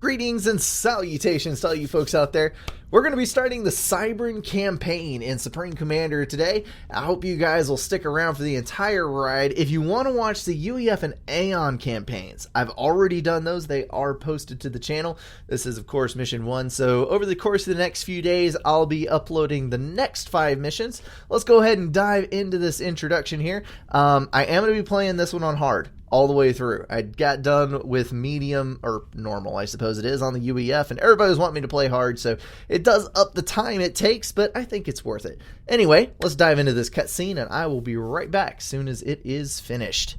Greetings and salutations to all you folks out there. We're going to be starting the Cybran campaign in Supreme Commander today. I hope you guys will stick around for the entire ride. If you want to watch the UEF and Aeon campaigns, I've already done those. They are posted to the channel. This is, of course, Mission 1. So over the course of the next few days, I'll be uploading the next 5 missions. Let's go ahead and dive into this introduction here. I am going to be playing this one on hard all the way through. I got done with medium, or normal I suppose it is, on the UEF, and everybody was wanting me to play hard, so it does up the time it takes, but I think it's worth it. Anyway, let's dive into this cutscene, and I will be right back as soon as it is finished.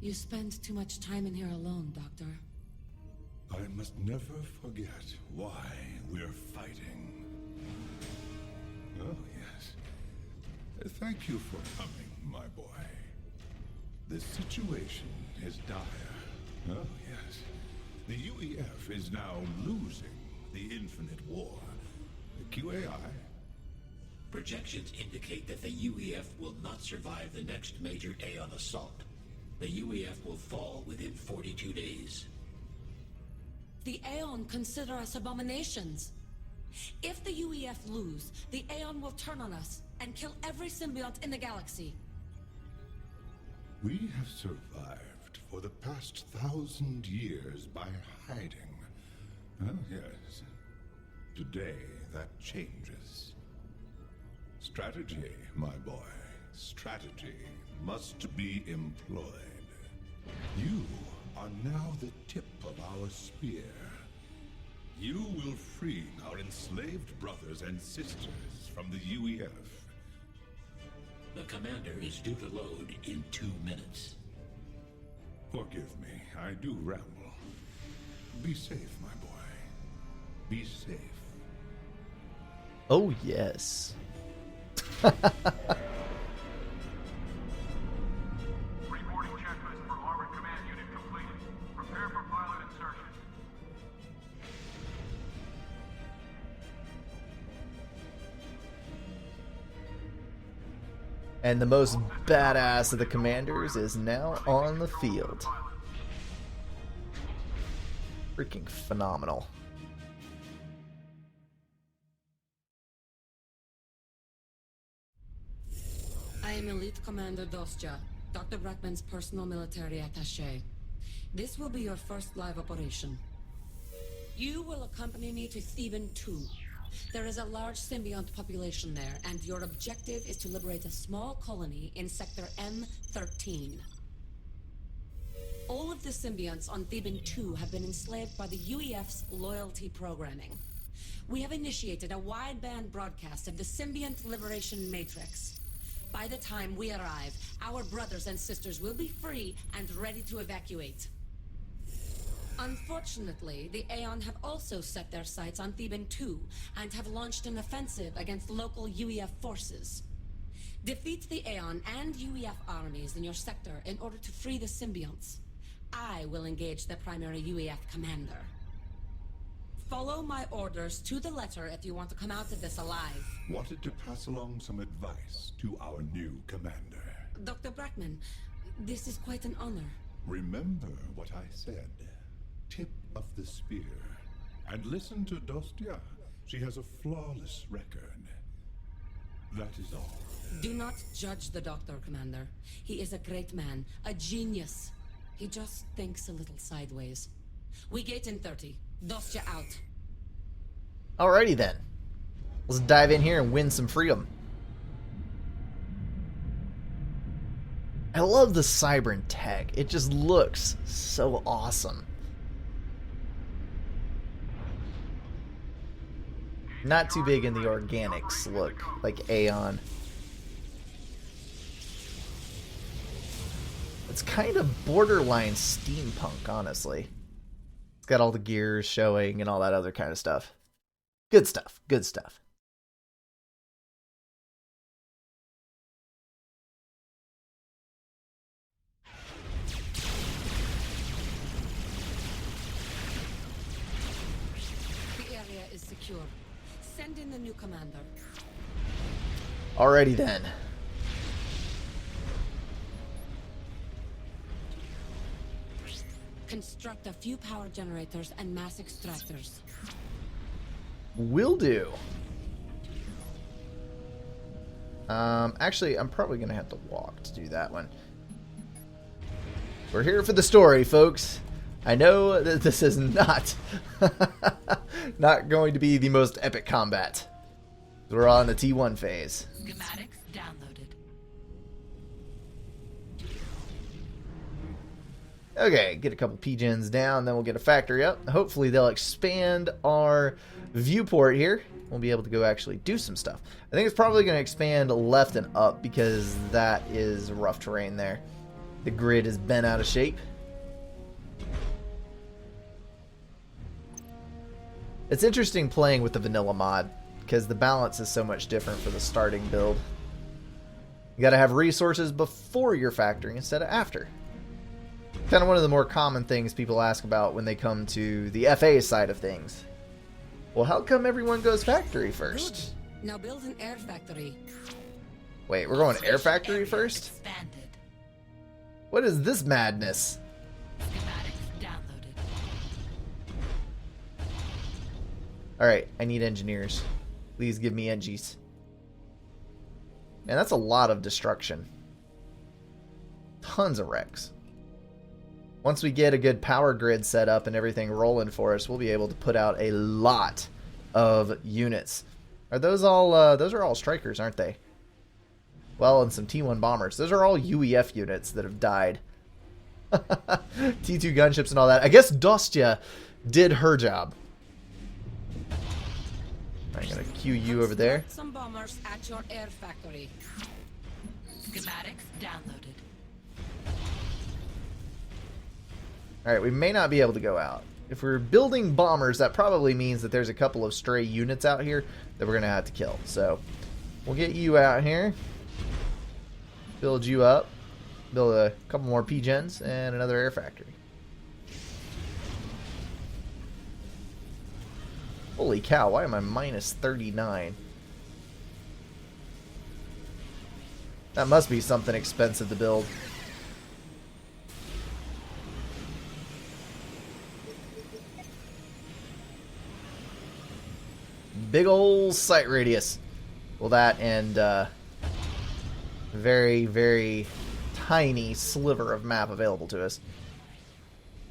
You spend too much time in here alone, Doctor. I must never forget why we're fighting. Oh, yes. Thank you for coming, my boy. This situation is dire. Oh, yes. The UEF is now losing the Infinite War. The QAI... Projections indicate that the UEF will not survive the next major Aeon assault. The UEF will fall within 42 days. The Aeon consider us abominations. If the UEF lose, the Aeon will turn on us and kill every symbiont in the galaxy. We have survived for the past 1,000 years by hiding. Oh, yes. Today, that changes. Strategy, my boy. Strategy must be employed. You are now the tip of our spear. You will free our enslaved brothers and sisters from the UEF. The commander is due to load in 2 minutes. Forgive me, I do ramble. Be safe, my boy. Be safe. Oh, yes. And the most badass of the commanders is now on the field. Freaking phenomenal. I am Elite Commander Dostja, Dr. Brackman's personal military attaché. This will be your first live operation. You will accompany me to Theban 2. There is a large symbiont population there, and your objective is to liberate a small colony in Sector M13. All of the symbionts on Theban 2 have been enslaved by the UEF's loyalty programming. We have initiated a wideband broadcast of the Symbiont Liberation Matrix. By the time we arrive, our brothers and sisters will be free and ready to evacuate. Unfortunately, the Aeon have also set their sights on Theban 2 and have launched an offensive against local UEF forces. Defeat the Aeon and UEF armies in your sector in order to free the symbionts. I will engage the primary UEF commander. Follow my orders to the letter if you want to come out of this alive. Wanted to pass along some advice to our new commander. Dr. Brackman, this is quite an honor. Remember what I said. Tip of the spear. And listen to Dostja. She has a flawless record. That is all. Do not judge the Doctor, Commander. He is a great man, a genius. He just thinks a little sideways. We gate in 30. Dostja out. Alrighty then. Let's dive in here and win some freedom. I love the Cybran tech. It just looks so awesome. Not too big in the organics look, like Aeon. It's kind of borderline steampunk, honestly. It's got all the gears showing and all that other kind of stuff. Good stuff. Good stuff. The area is secure. Send in the new commander. Alrighty then. Construct a few power generators and mass extractors. Will do. Actually, I'm probably going to have to walk to do that one. We're here for the story, folks. I know that this is not not going to be the most epic combat. We're on the T1 phase. Schematics downloaded. Okay, get a couple P-gens down, then we'll get a factory up. Hopefully they'll expand our viewport here. We'll be able to go actually do some stuff. I think it's probably going to expand left and up because that is rough terrain there. The grid is bent out of shape. It's interesting playing with the vanilla mod because the balance is so much different for the starting build. You got to have resources before your factory instead of after. Kind of one of the more common things people ask about when they come to the FA side of things. Well, how come everyone goes factory first? Good. Now build an air factory. Wait, we're going air factory first? Expanded. What is this madness? Schematics downloaded. Alright, I need engineers. Please give me engies. Man, that's a lot of destruction. Tons of wrecks. Once we get a good power grid set up and everything rolling for us, we'll be able to put out a lot of units. Are those all, those are all strikers, aren't they? Well, and some T1 bombers. Those are all UEF units that have died. T2 gunships and all that. I guess Dostia did her job. I'm gonna queue you over there. Some bombers at your air factory. Schematics downloaded. Alright, we may not be able to go out. If we're building bombers, that probably means that there's a couple of stray units out here that we're going to have to kill. So, we'll get you out here. Build you up. Build a couple more P-gens and another air factory. Holy cow, why am I minus 39? That must be something expensive to build. Big ol' sight radius. Well, that and very, very tiny sliver of map available to us.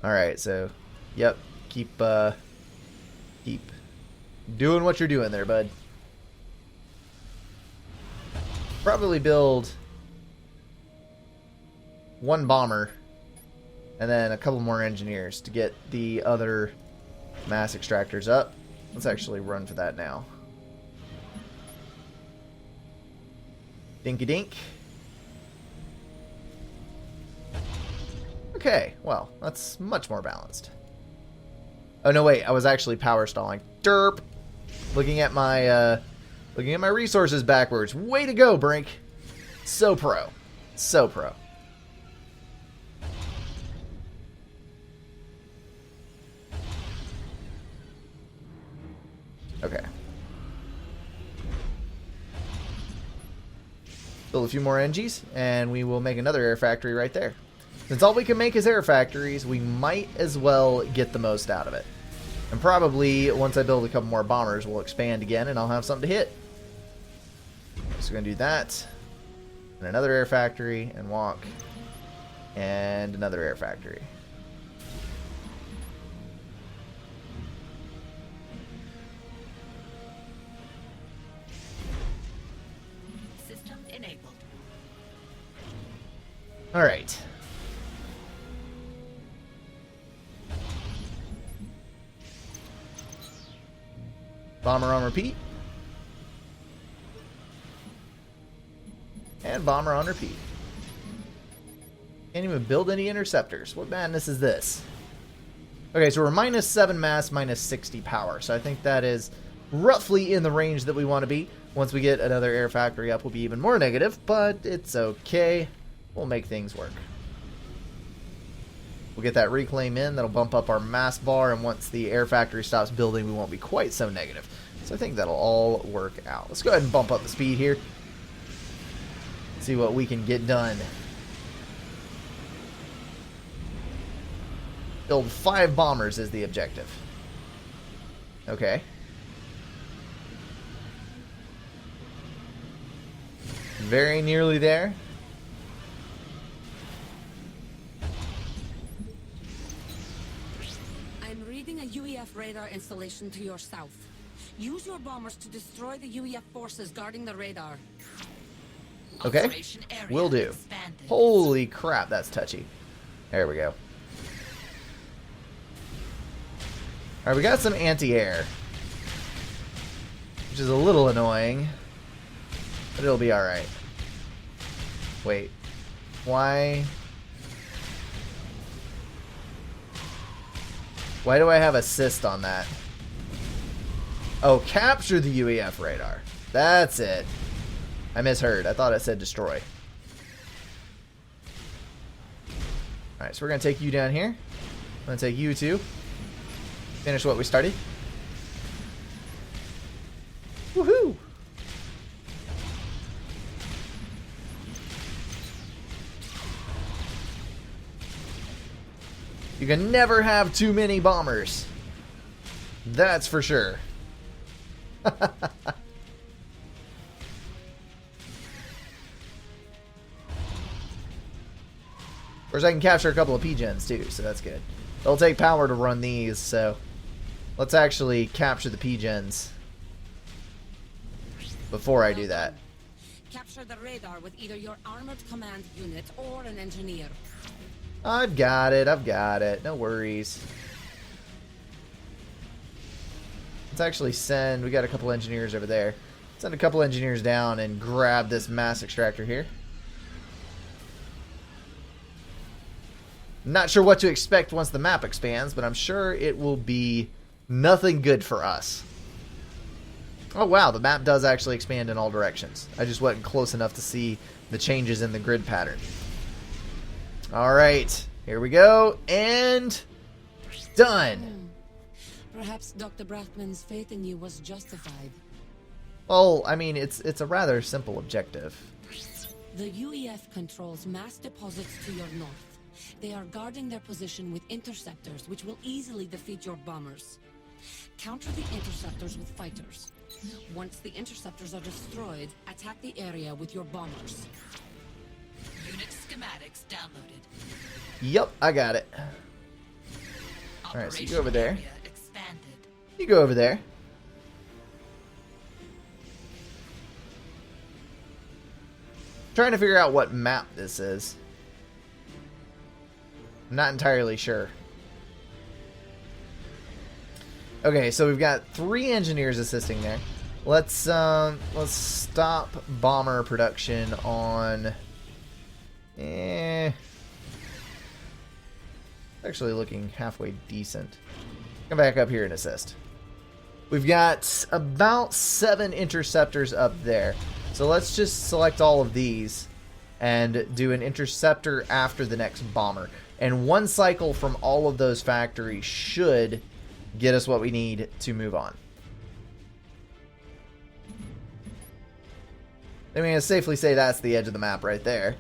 Alright, so, yep, keep doing what you're doing there, bud. Probably build one bomber and then a couple more engineers to get the other mass extractors up. Let's actually run for that now. Dinky dink. Okay, well, that's much more balanced. Oh no, wait, I was actually power stalling. Derp. Looking at my resources backwards. Way to go, Brink. So pro. So pro. Okay. Build a few more NGs, and we will make another air factory right there. Since all we can make is air factories, we might as well get the most out of it. And probably, once I build a couple more bombers, we'll expand again, and I'll have something to hit. So we're going to do that. And another air factory, and walk. And another air factory. All right. Bomber on repeat. And bomber on repeat. Can't even build any interceptors. What madness is this? Okay, so we're -7 mass, -60 power. So I think that is roughly in the range that we want to be. Once we get another air factory up, we'll be even more negative, but it's okay. We'll make things work. We'll get that reclaim in. That'll bump up our mass bar, and once the air factory stops building, we won't be quite so negative. So I think that'll all work out. Let's go ahead and bump up the speed here. See what we can get done. Build 5 bombers is the objective. Okay. Very nearly there. I'm reading a UEF radar installation to your south. Use your bombers to destroy the UEF forces guarding the radar. Okay. Will do. Holy crap, that's touchy. There we go. Alright, we got some anti-air, which is a little annoying, but it'll be alright. Wait. Why do I have assist on that? Oh, capture the UEF radar. That's it. I misheard. I thought it said destroy. Alright, so we're going to take you down here. I'm going to take you too. Finish what we started. Woohoo! You can never have too many bombers. That's for sure. Of course, I can capture a couple of P-gens too, so that's good. It'll take power to run these, so let's actually capture the P-gens before I do that. Capture the radar with either your armored command unit or an engineer. I've got it, I've got it. No worries. Let's actually send... We got a couple engineers over there. Send a couple engineers down and grab this mass extractor here. Not sure what to expect once the map expands, but I'm sure it will be nothing good for us. Oh wow, the map does actually expand in all directions. I just wasn't close enough to see the changes in the grid pattern. Alright, here we go, and done! Perhaps Dr. Brackman's faith in you was justified. Well, I mean, it's a rather simple objective. The UEF controls mass deposits to your north. They are guarding their position with interceptors, which will easily defeat your bombers. Counter the interceptors with fighters. Once the interceptors are destroyed, attack the area with your bombers. Unit schematics downloaded. Yep, I got it. Alright, so you go over there. You go over there. Trying to figure out what map this is. I'm not entirely sure. Okay, so we've got 3 engineers assisting there. Let's stop bomber production on. Actually looking halfway decent. Come back up here and assist. We've got about 7 interceptors up there. So let's just select all of these and do an interceptor after the next bomber. And 1 cycle from all of those factories should get us what we need to move on. I mean, I safely say that's the edge of the map right there.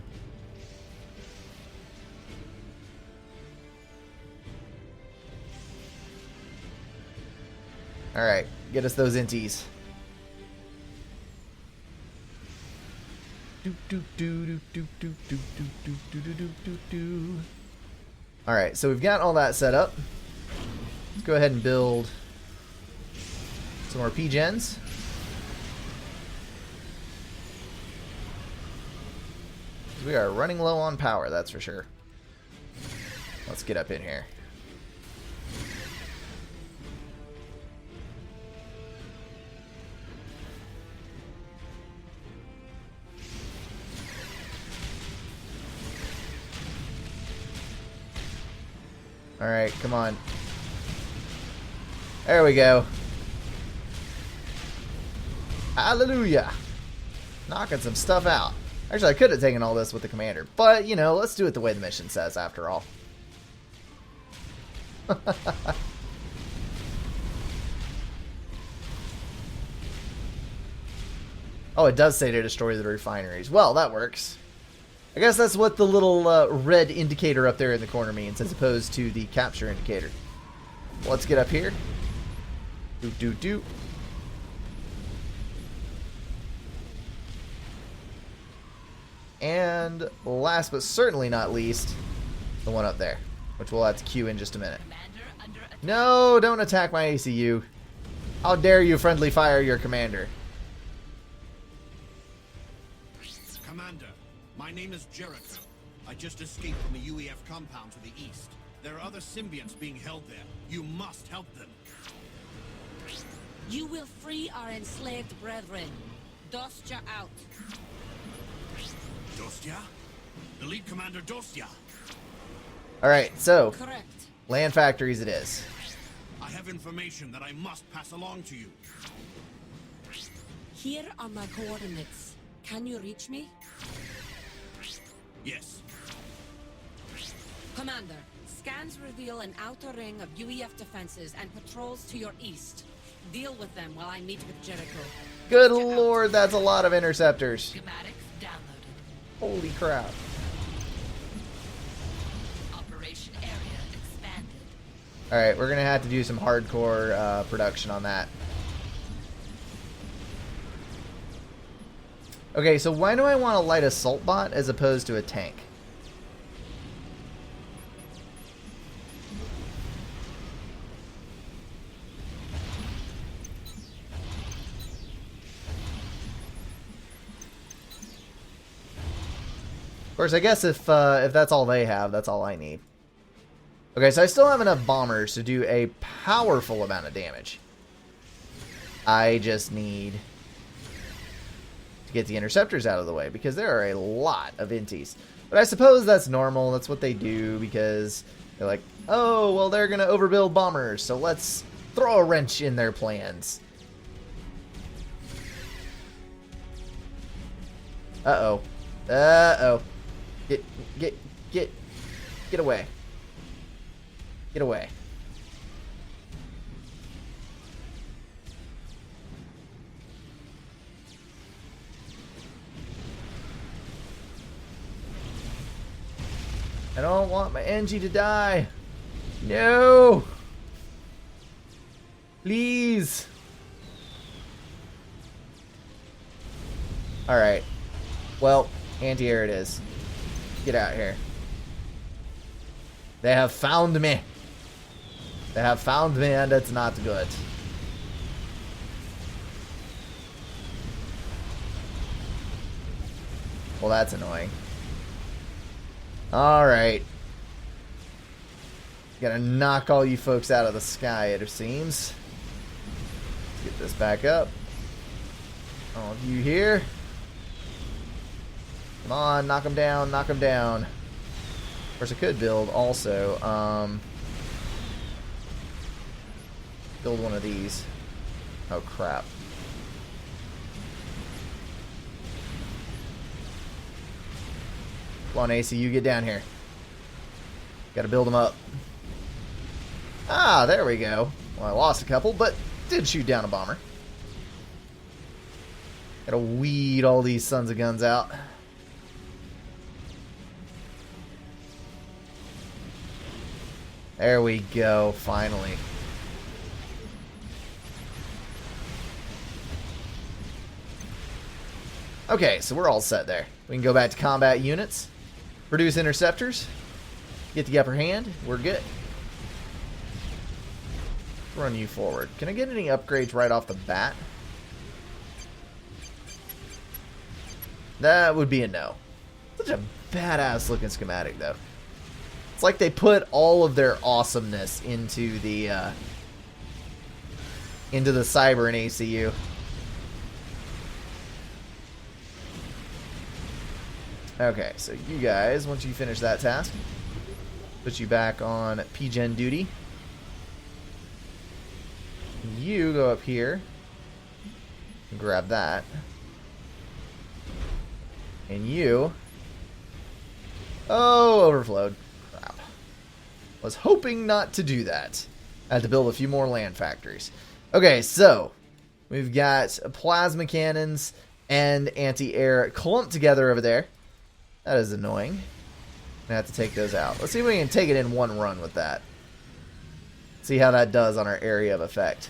Alright, get us those inties. Alright, so we've got all that set up. Let's go ahead and build some more P-gens. We are running low on power, that's for sure. Let's get up in here. Alright, come on. There we go. Hallelujah. Knocking some stuff out. Actually, I could have taken all this with the commander. But, you know, let's do it the way the mission says, after all. Oh, it does say to destroy the refineries. Well, that works. I guess that's what the little red indicator up there in the corner means, as opposed to the capture indicator. Let's get up here. Do. And last but certainly not least, the one up there, which we'll have to queue in just a minute. No, don't attack my ACU. How dare you friendly fire your commander? Commander, my name is Jericho. I just escaped from a UEF compound to the east. There are other symbionts being held there. You must help them. You will free our enslaved brethren. Dostya out. Dostya? The lead commander Dostya. Alright, so, Correct. land factories it is. I have information that I must pass along to you. Here are my coordinates. Can you reach me? Yes. Commander, scans reveal an outer ring of UEF defenses and patrols to your east. Deal with them while I meet with Jericho. Good lord, that's a lot of interceptors. Schematics downloaded. Holy crap. Operation area expanded. Alright, we're gonna have to do some hardcore production on that. Okay, so why do I want a light assault bot as opposed to a tank? Of course, I guess if that's all they have, that's all I need. Okay, so I still have enough bombers to do a powerful amount of damage. I just need to get the interceptors out of the way, because there are a lot of inties. But I suppose that's normal. That's what they do, because they're like, oh, well, they're going to overbuild bombers, so let's throw a wrench in their plans. Uh-oh. Uh-oh. Get away. Get away. I don't want my Engie to die. No. Please. Alright. Well, anti-air it is. Get out here. They have found me. They have found me, and it's not good. Well, that's annoying. Alright. Gotta knock all you folks out of the sky, it seems. Let's get this back up. All of you here. Come on, knock them down, knock them down. Of course, I could build also. Build one of these. Oh, crap. Come on, ACU, get down here. Gotta build them up. Ah, there we go. Well, I lost a couple, but did shoot down a bomber. Gotta weed all these sons of guns out. There we go, finally. Okay, so we're all set there. We can go back to combat units, produce interceptors, get the upper hand, we're good. Run you forward. Can I get any upgrades right off the bat? That would be a no. Such a badass looking schematic though. It's like they put all of their awesomeness into the Cybran ACU. Okay, so you guys, once you finish that task, put you back on PGen duty. You go up here. Grab that. And you... Oh, overflowed. Crap. Was hoping not to do that. I had to build a few more land factories. Okay, so we've got plasma cannons and anti-air clumped together over there. That is annoying. I have to take those out. Let's see if we can take it in one run with that. See how that does on our area of effect.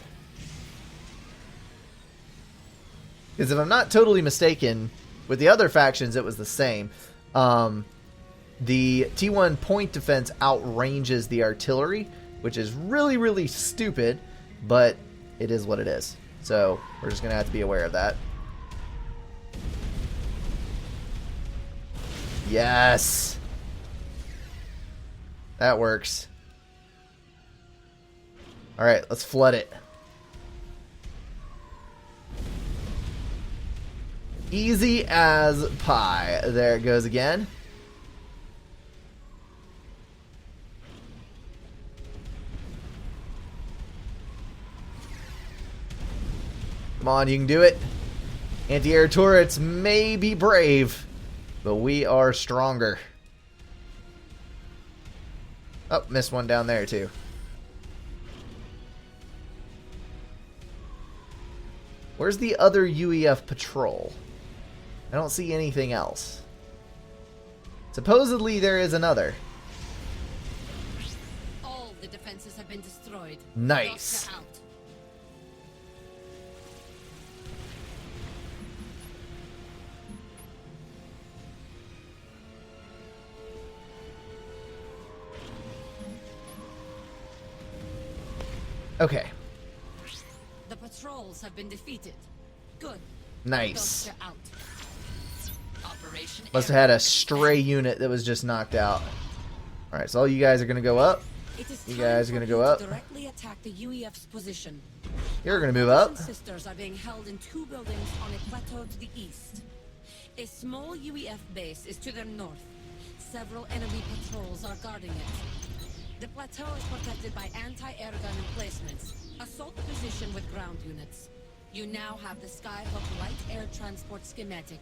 Because if I'm not totally mistaken, with the other factions it was the same. The T1 point defense outranges the artillery, which is really, really stupid, but it is what it is. So we're just going to have to be aware of that. Yes! That works. Alright, let's flood it. Easy as pie. There it goes again. Come on, you can do it. Anti-air turrets may be brave, but we are stronger. Oh, missed one down there too. Where's the other UEF patrol? I don't see anything else. Supposedly there is another. All the defenses have been destroyed. Nice. Doctor out. Okay. The patrols have been defeated. Good. Nice. Doctor out. Operation Must have had a stray unit that was just knocked out. Alright, so all you guys are going to go up. You guys are going to go up. Directly attack the UEF's position. You're going to move up. Sisters are being held in 2 buildings on a plateau to the east. A small UEF base is to their north. Several enemy patrols are guarding it. The plateau is protected by anti-air gun emplacements. Assault the position with ground units. You now have the Skyhook light air transport schematic.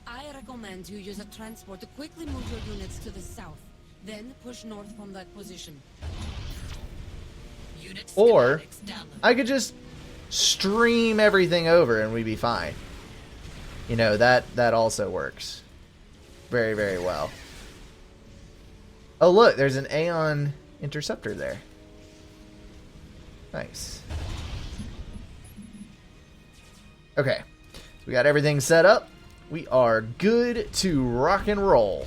I recommend you use a transport to quickly move your units to the south. Then push north from that position. Or I could just stream everything over and we'd be fine. You know, that also works very, very well. Oh, look, there's an Aeon interceptor there. Nice. Okay, so we got everything set up. We are good to rock and roll.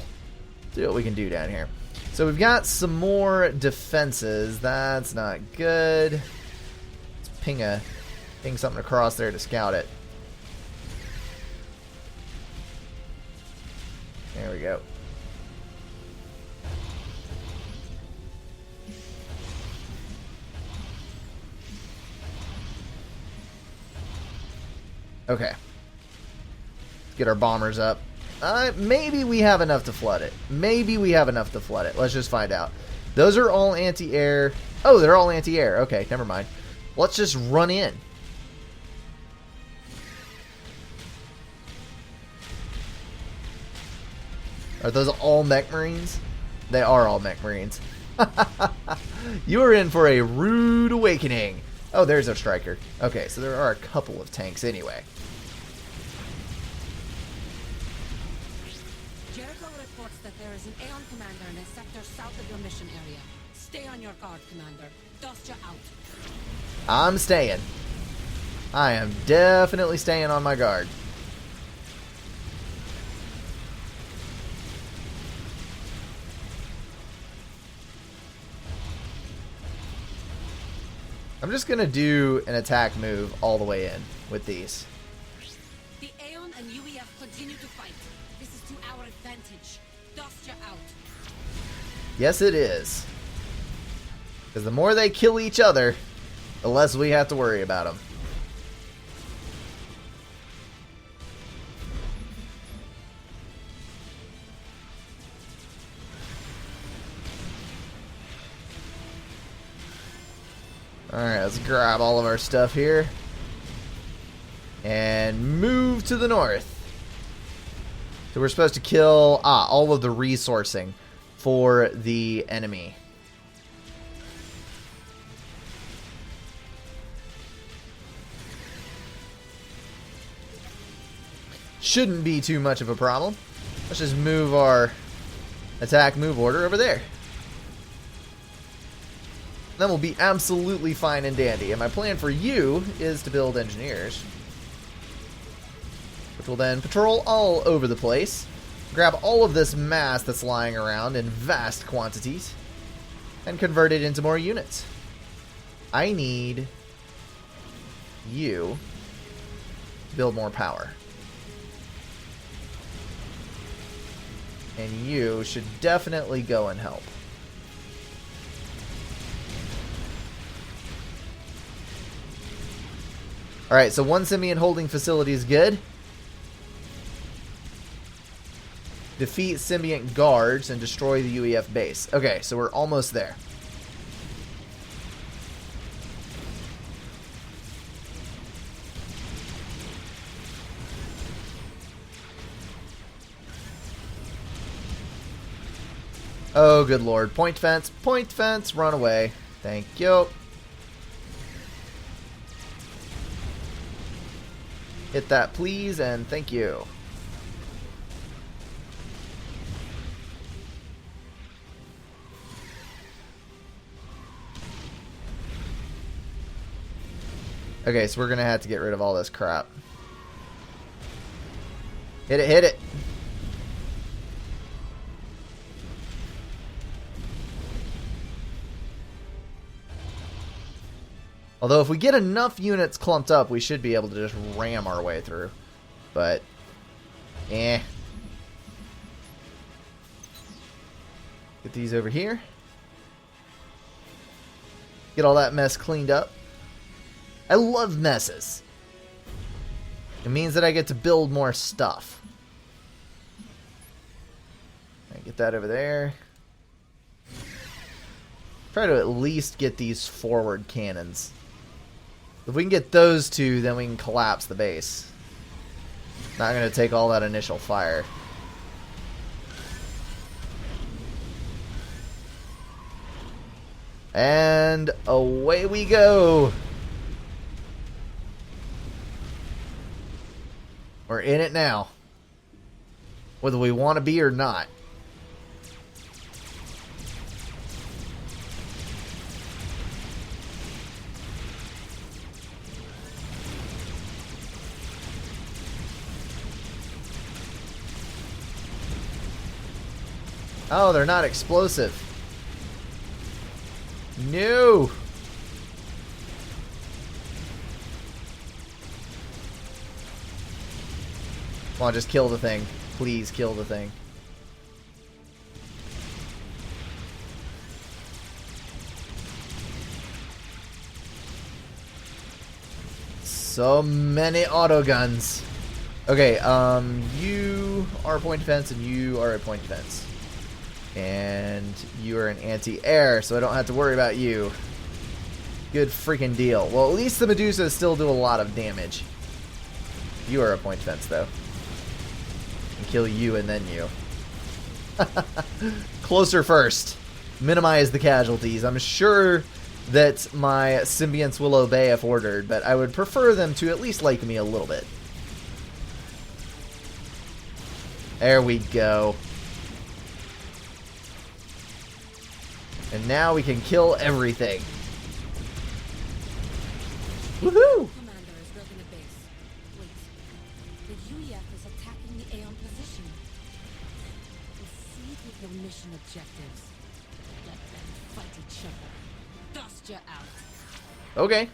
See what we can do down here. So we've got some more defenses. That's not good. Let's ping something across there to scout it. There we go. Okay. Let's get our bombers up. Maybe we have enough to flood it. Maybe we have enough to flood it. Let's just find out. Those are all anti-air. Oh, they're all anti-air. Okay, never mind. Let's just run in. Are those all mech marines? They are all mech marines. You are in for a rude awakening. Oh, there's our striker. Okay, so there are a couple of tanks anyway. Jericho reports that there is an Aeon commander in a sector south of your mission area. Stay on your guard, Commander. Dostya out. I'm staying. I am definitely staying on my guard. I'm just going to do an attack move all the way in with these. The Aeon and UEF continue to fight. This is to our advantage. Dostya out. Yes, it is. Because the more they kill each other, the less we have to worry about them. Alright, let's grab all of our stuff here. And move to the north. So we're supposed to kill all of the resourcing for the enemy. Shouldn't be too much of a problem. Let's just move our attack move order over there. Then we'll be absolutely fine and dandy. And my plan for you is to build engineers, which will then patrol all over the place, grab all of this mass that's lying around in vast quantities, and convert it into more units. I need you to build more power. And you should definitely go and help. Alright, so one symbiont holding facility is good. Defeat symbiont guards and destroy the UEF base. Okay, so we're almost there. Oh, good lord. Point fence, run away. Thank you. Hit that, please, and thank you. Okay, so we're gonna have to get rid of all this crap. Hit it, hit it. Although if we get enough units clumped up, we should be able to just ram our way through. But, eh. Get these over here. Get all that mess cleaned up. I love messes. It means that I get to build more stuff. Right, get that over there. Try to at least get these forward cannons. If we can get those two, then we can collapse the base. Not going to take all that initial fire. And away we go. We're in it now. Whether we want to be or not. Oh, they're not explosive. No. Come on, just kill the thing. Please kill the thing. So many auto guns. Okay, you are a point defense and you are a point defense. And you are an anti-air, so I don't have to worry about you. Good freaking deal. Well, at least the Medusas still do a lot of damage. You are a point defense, though. And kill you and then you. Closer first. Minimize the casualties. I'm sure that my symbionts will obey if ordered, but I would prefer them to at least like me a little bit. There we go. And now we can kill everything. Woohoo! Commander is building a base. Wait. The UEF is attacking the Aeon position. Proceed with your mission objectives. Let them fight each other. Dust you out. Okay.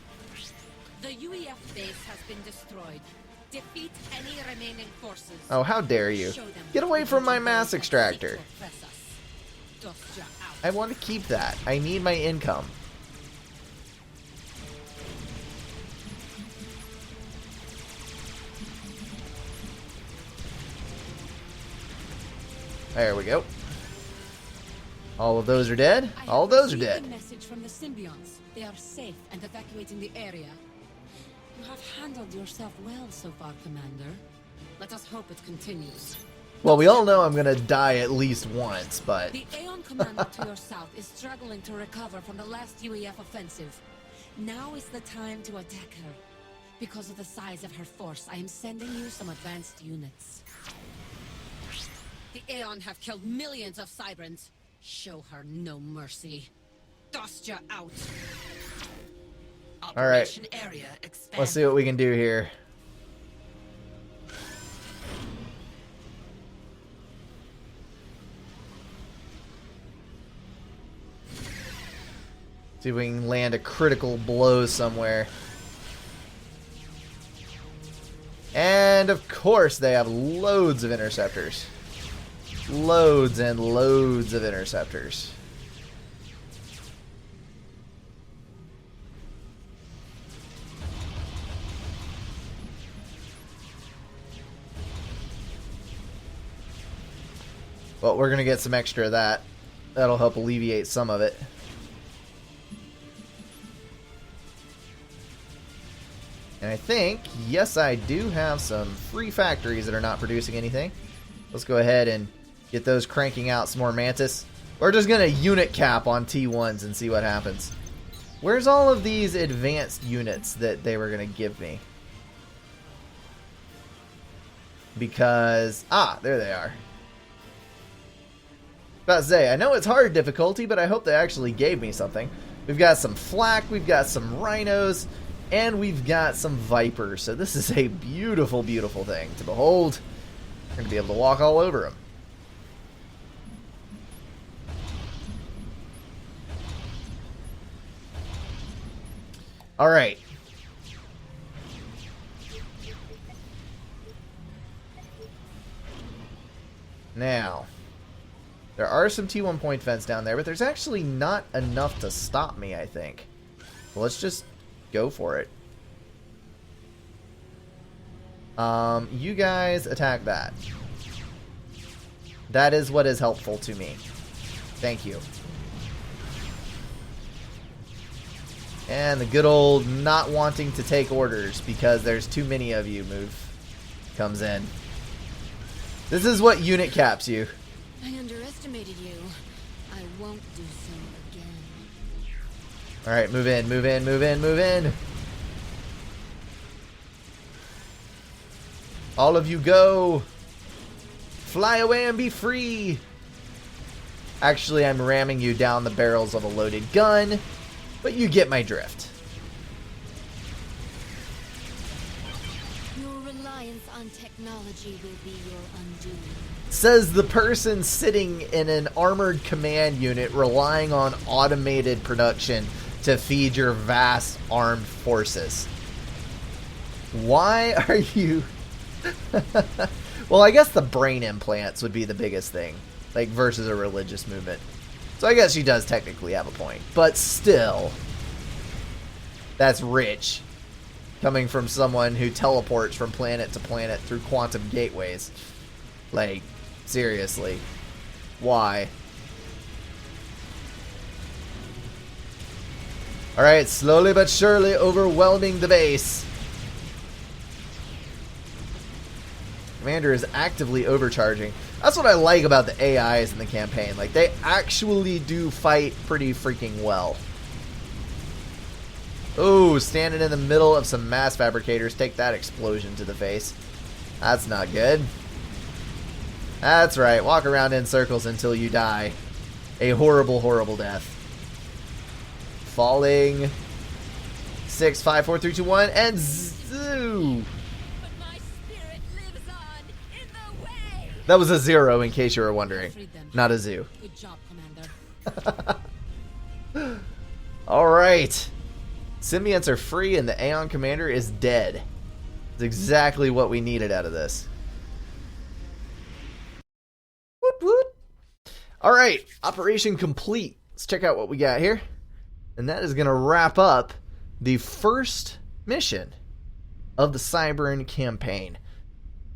The UEF base has been destroyed. Defeat any remaining forces. Oh, how dare you. Get away from my mass extractor. Dust you out. I want to keep that. I need my income. There we go. All of those are dead. I All of have those are received dead. a message from the symbionts. They are safe and evacuating the area. You have handled yourself well so far, Commander. Let us hope it continues. Well, we all know I'm gonna die at least once, but The Aeon commander to your south is struggling to recover from the last UEF offensive. Now is the time to attack her. Because of the size of her force, I am sending you some advanced units. The Aeon have killed millions of Cybrans. Show her no mercy. Dostya out. all right. Operation area expanded. Let's see what we can do here. See if we can land a critical blow somewhere. And of course they have loads of interceptors. Loads and loads of interceptors. Well, we're going to get some extra of that. That'll help alleviate some of it. And I think, yes, I do have some free factories that are not producing anything. Let's go ahead and get those cranking out some more Mantis. We're just going to unit cap on T1s and see what happens. Where's all of these advanced units that they were going to give me? Because, there they are. About to say, I know it's hard difficulty, but I hope they actually gave me something. We've got some flak, we've got some rhinos, and we've got some vipers. So this is a beautiful, beautiful thing to behold. We're going to be able to walk all over them. All right. Now, there are some T1 point defense down there, but there's actually not enough to stop me, I think. So let's just go for it. You guys attack that. That is what is helpful to me. Thank you. And the good old not wanting to take orders because there's too many of you move comes in. This is what unit caps you. I underestimated you. I won't do so again. Alright, move in, move in, move in, move in. All of you go. Fly away and be free. Actually, I'm ramming you down the barrels of a loaded gun, but you get my drift. Your reliance on technology will be your undoing. Says the person sitting in an armored command unit relying on automated production to feed your vast armed forces. Why are you... Well, I guess the brain implants would be the biggest thing, like versus a religious movement. So I guess she does technically have a point, but still, that's rich coming from someone who teleports from planet to planet through quantum gateways. Like, seriously, why? Alright, slowly but surely overwhelming the base. Commander is actively overcharging. That's what I like about the AIs in the campaign. Like, they actually do fight pretty freaking well. Oh, standing in the middle of some mass fabricators. Take that explosion to the face. That's not good. That's right. Walk around in circles until you die. A horrible, horrible death. Falling. 6, 5, 4, 3, 2, 1, and zoo. That was a 0, in case you were wondering. Not a zoo. Good job, Commander. Alright. Symbionts are free and the Aeon Commander is dead. That's exactly what we needed out of this. Whoop whoop. Alright. Operation complete. Let's check out what we got here. And that is going to wrap up the first mission of the Cybran campaign.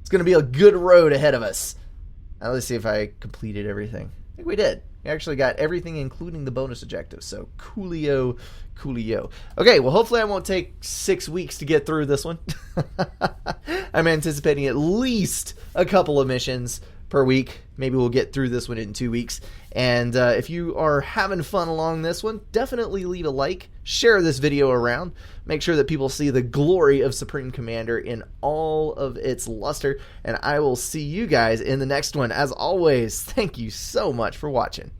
It's going to be a good road ahead of us. Now let's see if I completed everything. I think we did. You actually got everything, including the bonus objectives. So coolio, coolio. Okay, well, hopefully I won't take 6 weeks to get through this one. I'm anticipating at least a couple of missions per week. Maybe we'll get through this one in 2 weeks. And if you are having fun along this one, definitely leave a like, share this video around, make sure that people see the glory of Supreme Commander in all of its luster, and I will see you guys in the next one. As always, thank you so much for watching.